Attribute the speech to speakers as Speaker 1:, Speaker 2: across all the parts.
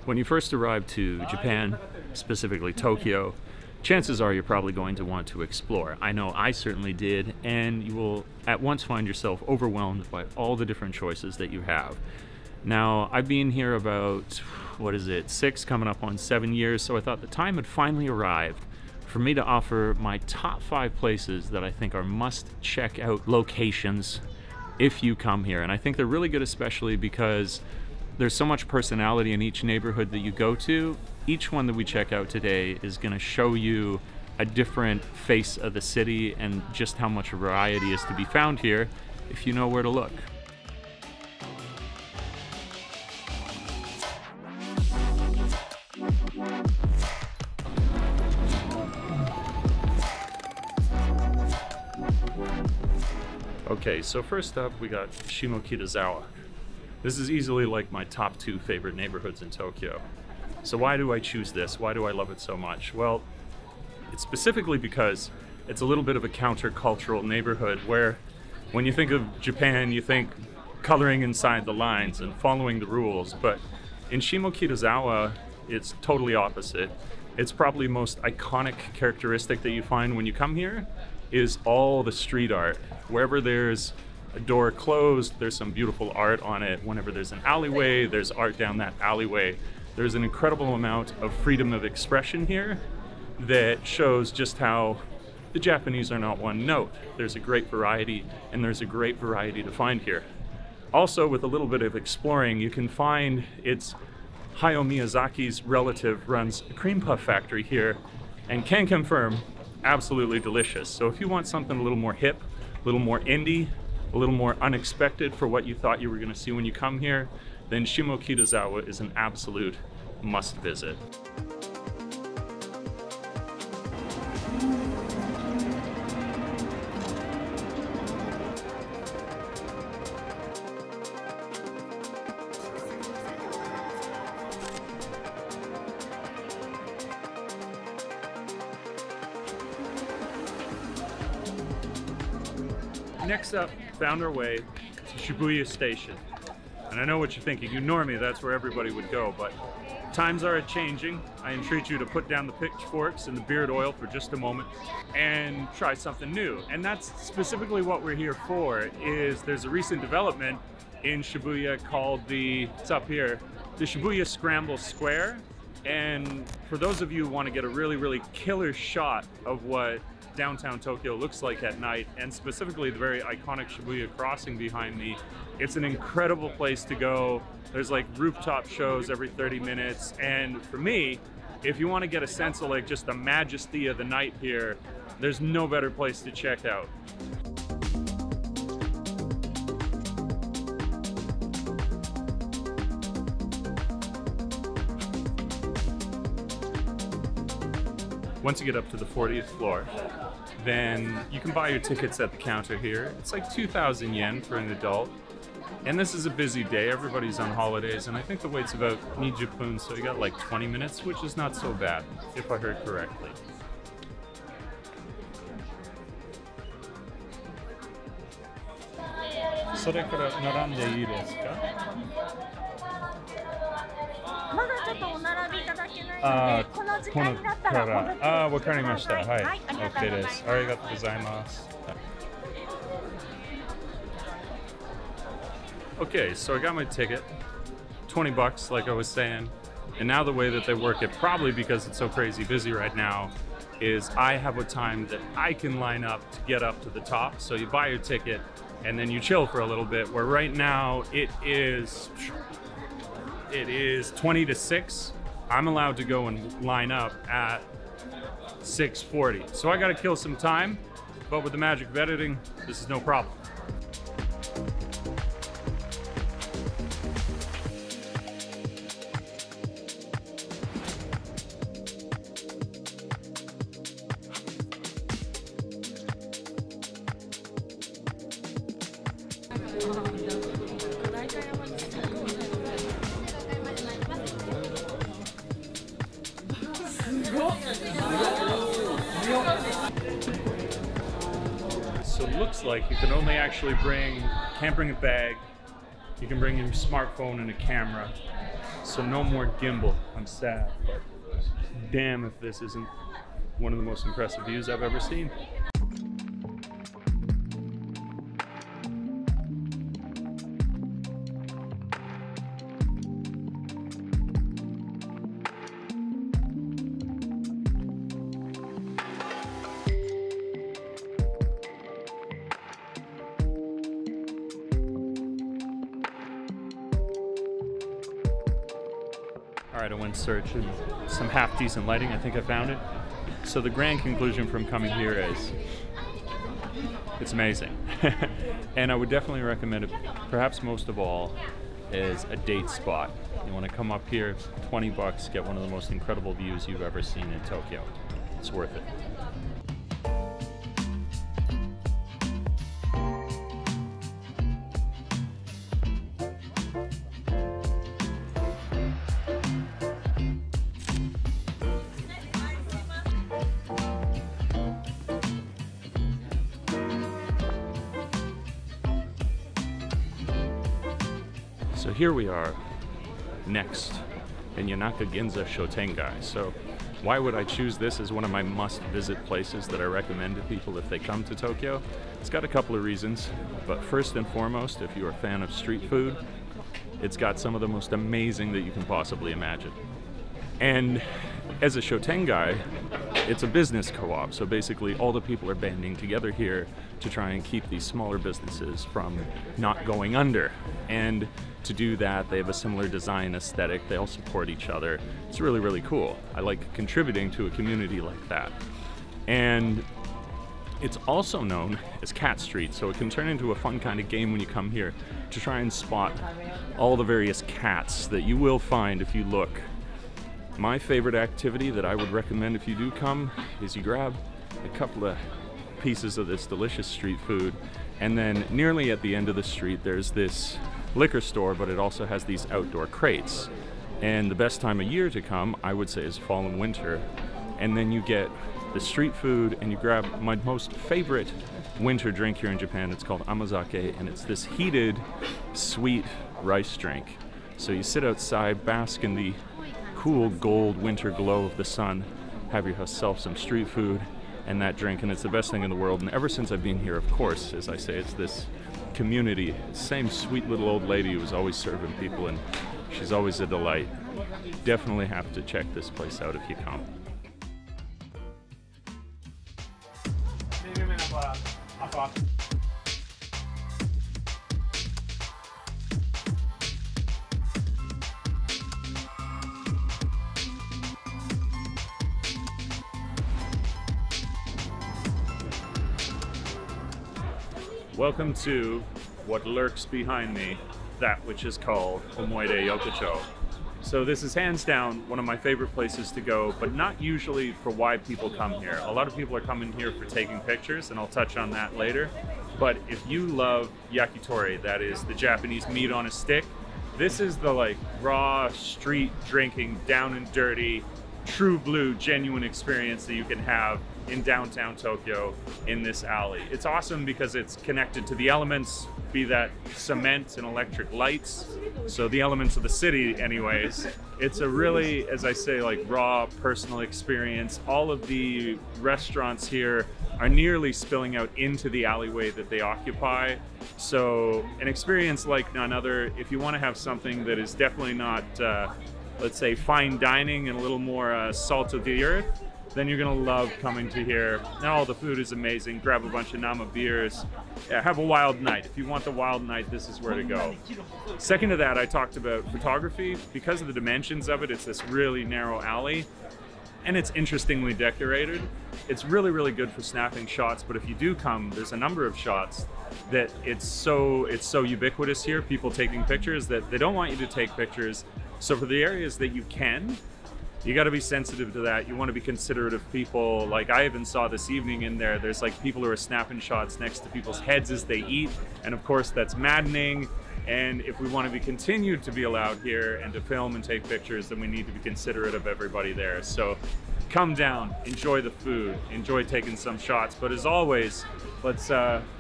Speaker 1: When you first arrive to Japan, specifically Tokyo, chances are you're probably going to want to explore. I know I certainly did, and you will at once find yourself overwhelmed by all the different choices that you have. Now, I've been here about, 6 coming up on 7 years, so I thought the time had finally arrived for me to offer my top 5 places that I think are must-check-out locations if you come here. And I think they're really good, especially because there's so much personality in each neighborhood that you go to. Each one that we check out today is going to show you a different face of the city and just how much variety is to be found here if you know where to look. Okay, so first up we got Shimokitazawa. This is easily like my top 2 favorite neighborhoods in Tokyo. So why do I choose this? Why do I love it so much? Well, it's specifically because it's a little bit of a countercultural neighborhood where when you think of Japan, you think coloring inside the lines and following the rules. But in Shimokitazawa, it's totally opposite. It's probably the most iconic characteristic that you find when you come here is all the street art. Wherever there's a door closed, there's some beautiful art on it. Whenever there's an alleyway, there's art down that alleyway. There's an incredible amount of freedom of expression here that shows just how the Japanese are not one note. There's a great variety, and there's a great variety to find here. Also, with a little bit of exploring, you can find it's Hayao Miyazaki's relative runs a cream puff factory here, and can confirm, absolutely delicious. So if you want something a little more hip, a little more indie, a little more unexpected for what you thought you were going to see when you come here, then Shimokitazawa is an absolute must visit. Next up, found our way to Shibuya Station. And I know what you're thinking, normally that's where everybody would go, but times are changing. I entreat you to put down the pitchforks and the beard oil for just a moment and try something new. And that's specifically what we're here for, is there's a recent development in Shibuya called it's up here, the Shibuya Scramble Square. And for those of you who want to get a really, really killer shot of what downtown Tokyo looks like at night, and specifically the very iconic Shibuya crossing behind me, it's an incredible place to go. There's like rooftop shows every 30 minutes, and for me, if you want to get a sense of like just the majesty of the night here, there's no better place to check out. Once you get up to the 40th floor, then you can buy your tickets at the counter here. It's like 2,000 yen for an adult. And this is a busy day, everybody's on holidays, and I think the wait's about 20 分, so you got like 20 minutes, which is not so bad, if I heard correctly. Okay, so I got my ticket, 20 bucks like I was saying, and now the way that they work it, probably because it's so crazy busy right now, is I have a time that I can line up to get up to the top. So you buy your ticket and then you chill for a little bit, where right now it is 20 to 6. I'm allowed to go and line up at 6:40. So I gotta kill some time, but with the magic of editing, this is no problem. So it looks like you can only actually can't bring a bag. You can bring your smartphone and a camera. So no more gimbal. I'm sad, but damn if this isn't one of the most impressive views I've ever seen. Alright, I went searching some half-decent lighting. I think I found it. So the grand conclusion from coming here is, it's amazing. And I would definitely recommend it, perhaps most of all, as a date spot. You want to come up here, 20 bucks, get one of the most incredible views you've ever seen in Tokyo. It's worth it. So here we are, next in Yanaka Ginza Shoten. So why would I choose this as one of my must-visit places that I recommend to people if they come to Tokyo? It's got a couple of reasons, but first and foremost, if you're a fan of street food, it's got some of the most amazing that you can possibly imagine. And as a Shoten guy, it's a business co-op, so basically all the people are banding together here to try and keep these smaller businesses from not going under. And to do that, they have a similar design aesthetic, they all support each other. It's really, really cool. I like contributing to a community like that. And it's also known as Cat Street, so it can turn into a fun kind of game when you come here to try and spot all the various cats that you will find if you look. My favorite activity that I would recommend if you do come is you grab a couple of pieces of this delicious street food, and then nearly at the end of the street there's this liquor store, but it also has these outdoor crates. And the best time of year to come, I would say, is fall and winter. And then you get the street food and you grab my most favorite winter drink here in Japan. It's called amazake, and it's this heated, sweet rice drink. So you sit outside, bask in the cool gold winter glow of the sun, have yourself some street food and that drink, and it's the best thing in the world. And ever since I've been here, of course, as I say, it's this community, same sweet little old lady who's always serving people, and she's always a delight. Definitely have to check this place out if you come. Welcome to what lurks behind me, that which is called Omoide Alley. So this is hands down one of my favorite places to go, but not usually for why people come here. A lot of people are coming here for taking pictures, and I'll touch on that later. But if you love yakitori, that is the Japanese meat on a stick, this is the like raw street drinking, down and dirty, true blue, genuine experience that you can have in downtown Tokyo in this alley. It's awesome because it's connected to the elements, be that cement and electric lights, so the elements of the city anyways. It's a really, as I say, like raw personal experience. All of the restaurants here are nearly spilling out into the alleyway that they occupy. So an experience like none other. If you want to have something that is definitely not, let's say, fine dining and a little more salt of the earth, then you're gonna love coming to here. And all the food is amazing. Grab a bunch of Nama beers. Yeah, have a wild night. If you want the wild night, this is where to go. Second to that, I talked about photography. Because of the dimensions of it, it's this really narrow alley, and it's interestingly decorated. It's really, really good for snapping shots, but if you do come, there's a number of shots that it's so ubiquitous here, people taking pictures, that they don't want you to take pictures. So for the areas that you can, you got to be sensitive to that. You want to be considerate of people. Like I even saw this evening in there, there's like people who are snapping shots next to people's heads as they eat. And of course that's maddening. And if we want to be continued to be allowed here and to film and take pictures, then we need to be considerate of everybody there. So come down, enjoy the food, enjoy taking some shots. But as always, let's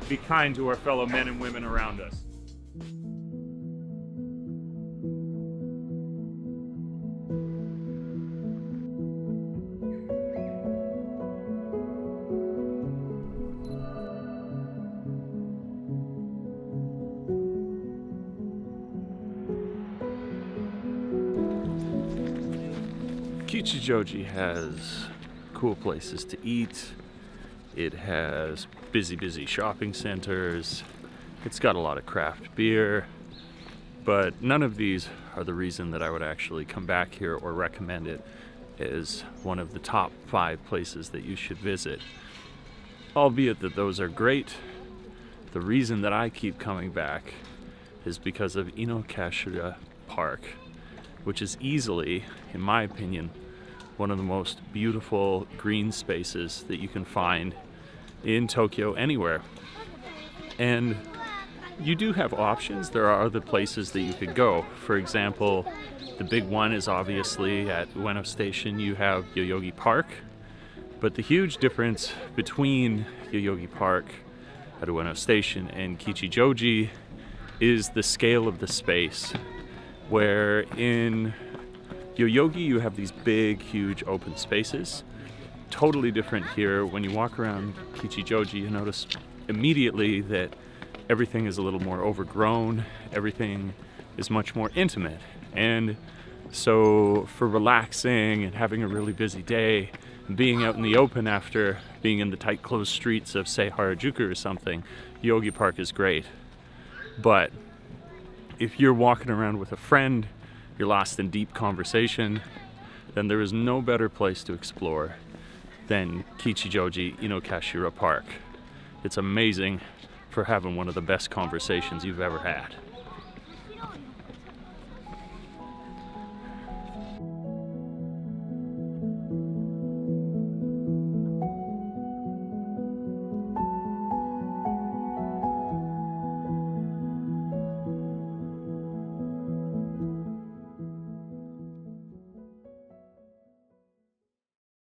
Speaker 1: be kind to our fellow men and women around us. Kichijoji has cool places to eat. It has busy shopping centers. It's got a lot of craft beer. But none of these are the reason that I would actually come back here or recommend it as one of the top 5 places that you should visit. Albeit that those are great, the reason that I keep coming back is because of Inokashira Park, which is easily, in my opinion, one of the most beautiful green spaces that you can find in Tokyo anywhere. And you do have options. There are other places that you could go. For example, the big one is obviously at Ueno Station. You have Yoyogi Park. But the huge difference between Yoyogi Park at Ueno Station and Kichijoji is the scale of the space. Where in Yoyogi you have these big, huge open spaces. Totally different here. When you walk around Kichijoji, you notice immediately that everything is a little more overgrown. Everything is much more intimate. And so for relaxing and having a really busy day, and being out in the open after being in the tight closed streets of, say, Harajuku or something, Yoyogi Park is great. But if you're walking around with a friend, you're lost in deep conversation, then there is no better place to explore than Kichijoji Inokashira Park. It's amazing for having one of the best conversations you've ever had.